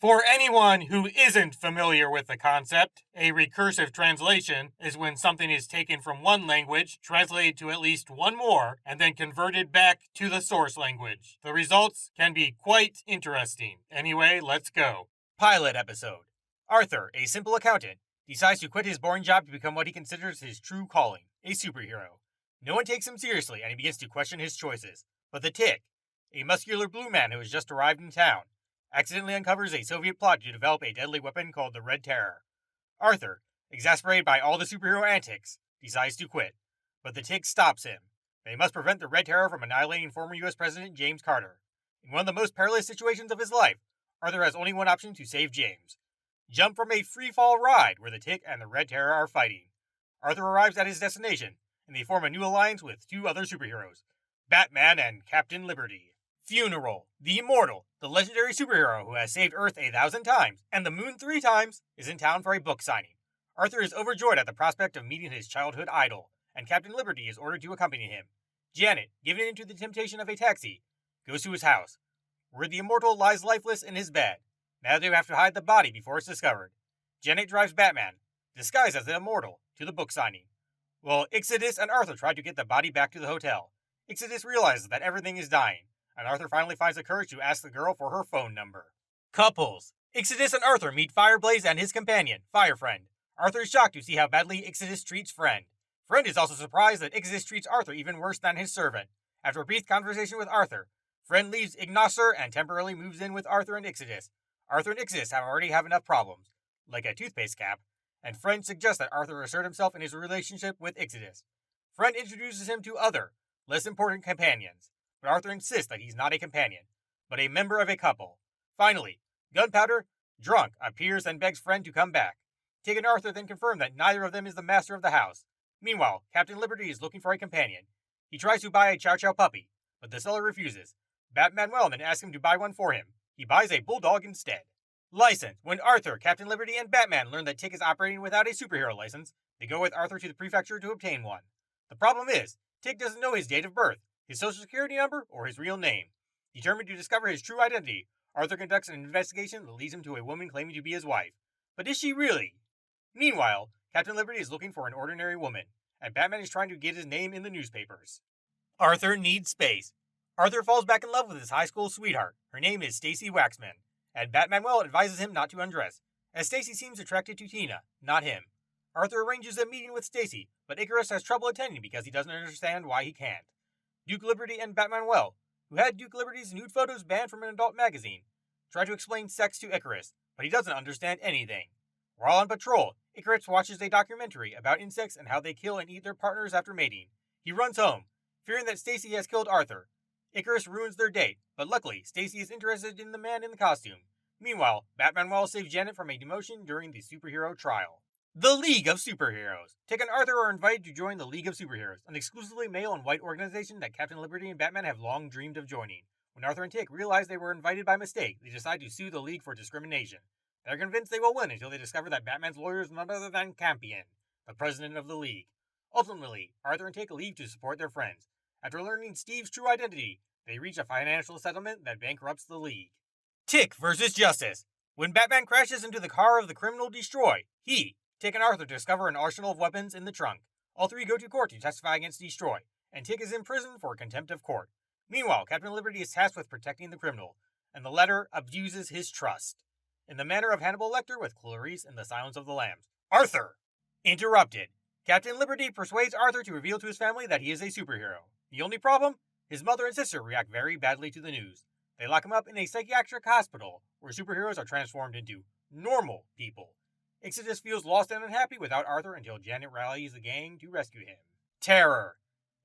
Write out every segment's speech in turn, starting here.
For anyone who isn't familiar with the concept, a recursive translation is when something is taken from one language, translated to at least one more, and then converted back to the source language. The results can be quite interesting. Anyway, let's go. Pilot episode. Arthur, a simple accountant, decides to quit his boring job to become what he considers his true calling, a superhero. No one takes him seriously, and he begins to question his choices. But the Tick, a muscular blue man who has just arrived in town, accidentally uncovers a Soviet plot to develop a deadly weapon called the Red Terror. Arthur, exasperated by all the superhero antics, decides to quit, but the Tick stops him. They must prevent the Red Terror from annihilating former U.S. President James Carter. In one of the most perilous situations of his life, Arthur has only one option to save James. Jump from a free-fall ride where the Tick and the Red Terror are fighting. Arthur arrives at his destination, and they form a new alliance with two other superheroes, Batman and Captain Liberty. Funeral. The immortal, the legendary superhero who has saved Earth 1,000 times and the moon 3 times, is in town for a book signing. Arthur is overjoyed at the prospect of meeting his childhood idol, and Captain Liberty is ordered to accompany him. Janet, given into the temptation of a taxi, goes to his house, where the immortal lies lifeless in his bed. Now they have to hide the body before it's discovered. Janet drives Batman, disguised as the immortal, to the book signing. While Ixodus and Arthur try to get the body back to the hotel, Ixodus realizes that everything is dying, and Arthur finally finds the courage to ask the girl for her phone number. Couples. Ixodus and Arthur meet Fireblaze and his companion, Firefriend. Arthur is shocked to see how badly Ixodus treats Friend. Friend is also surprised that Ixodus treats Arthur even worse than his servant. After a brief conversation with Arthur, Friend leaves Ignosser and temporarily moves in with Arthur and Ixodus. Arthur and Ixodus already have enough problems, like a toothpaste cap, and Friend suggests that Arthur assert himself in his relationship with Ixodus. Friend introduces him to other, less important companions, but Arthur insists that he's not a companion, but a member of a couple. Finally, Gunpowder, drunk, appears and begs Friend to come back. Tig and Arthur then confirm that neither of them is the master of the house. Meanwhile, Captain Liberty is looking for a companion. He tries to buy a Chow Chow puppy, but the seller refuses. Batman then asks him to buy one for him. He buys a bulldog instead. License. When Arthur, Captain Liberty, and Batman learn that Tig is operating without a superhero license, they go with Arthur to the prefecture to obtain one. The problem is, Tig doesn't know his date of birth, his social security number, or his real name. Determined to discover his true identity, Arthur conducts an investigation that leads him to a woman claiming to be his wife. But is she really? Meanwhile, Captain Liberty is looking for an ordinary woman, and Batman is trying to get his name in the newspapers. Arthur needs space. Arthur falls back in love with his high school sweetheart. Her name is Stacy Waxman, and Batman advises him not to undress, as Stacy seems attracted to Tina, not him. Arthur arranges a meeting with Stacy, but Icarus has trouble attending because he doesn't understand why he can't. Duke Liberty and Batman who had Duke Liberty's nude photos banned from an adult magazine, try to explain sex to Icarus, but he doesn't understand anything. While on patrol, Icarus watches a documentary about insects and how they kill and eat their partners after mating. He runs home, fearing that Stacy has killed Arthur. Icarus ruins their date, but luckily, Stacy is interested in the man in the costume. Meanwhile, Batman saves Janet from a demotion during the superhero trial. The League of Superheroes. Tig and Arthur are invited to join the League of Superheroes, an exclusively male and white organization that Captain Liberty and Batman have long dreamed of joining. When Arthur and Tig realize they were invited by mistake, they decide to sue the League for discrimination. They're convinced they will win until they discover that Batman's lawyer is none other than Campion, the president of the League. Ultimately, Arthur and Tig leave to support their friends. After learning Steve's true identity, they reach a financial settlement that bankrupts the League. Tick versus Justice. When Batman crashes into the car of the criminal Destroy, Tig and Arthur discover an arsenal of weapons in the trunk. All three go to court to testify against Destroy, and Tig is in prison for contempt of court. Meanwhile, Captain Liberty is tasked with protecting the criminal, and the latter abuses his trust, in the manner of Hannibal Lecter with Clarice in The Silence of the Lambs. Arthur! Interrupted. Captain Liberty persuades Arthur to reveal to his family that he is a superhero. The only problem? His mother and sister react very badly to the news. They lock him up in a psychiatric hospital, where superheroes are transformed into normal people. Ixodus feels lost and unhappy without Arthur until Janet rallies the gang to rescue him. Terror.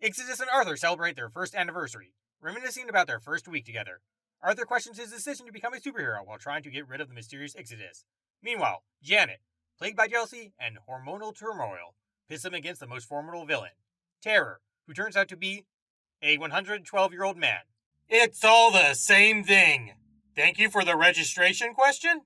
Ixodus and Arthur celebrate their first anniversary, reminiscing about their first week together. Arthur questions his decision to become a superhero while trying to get rid of the mysterious Ixodus. Meanwhile, Janet, plagued by jealousy and hormonal turmoil, pits him against the most formidable villain, Terror, who turns out to be a 112-year-old man. It's all the same thing. Thank you for the registration question?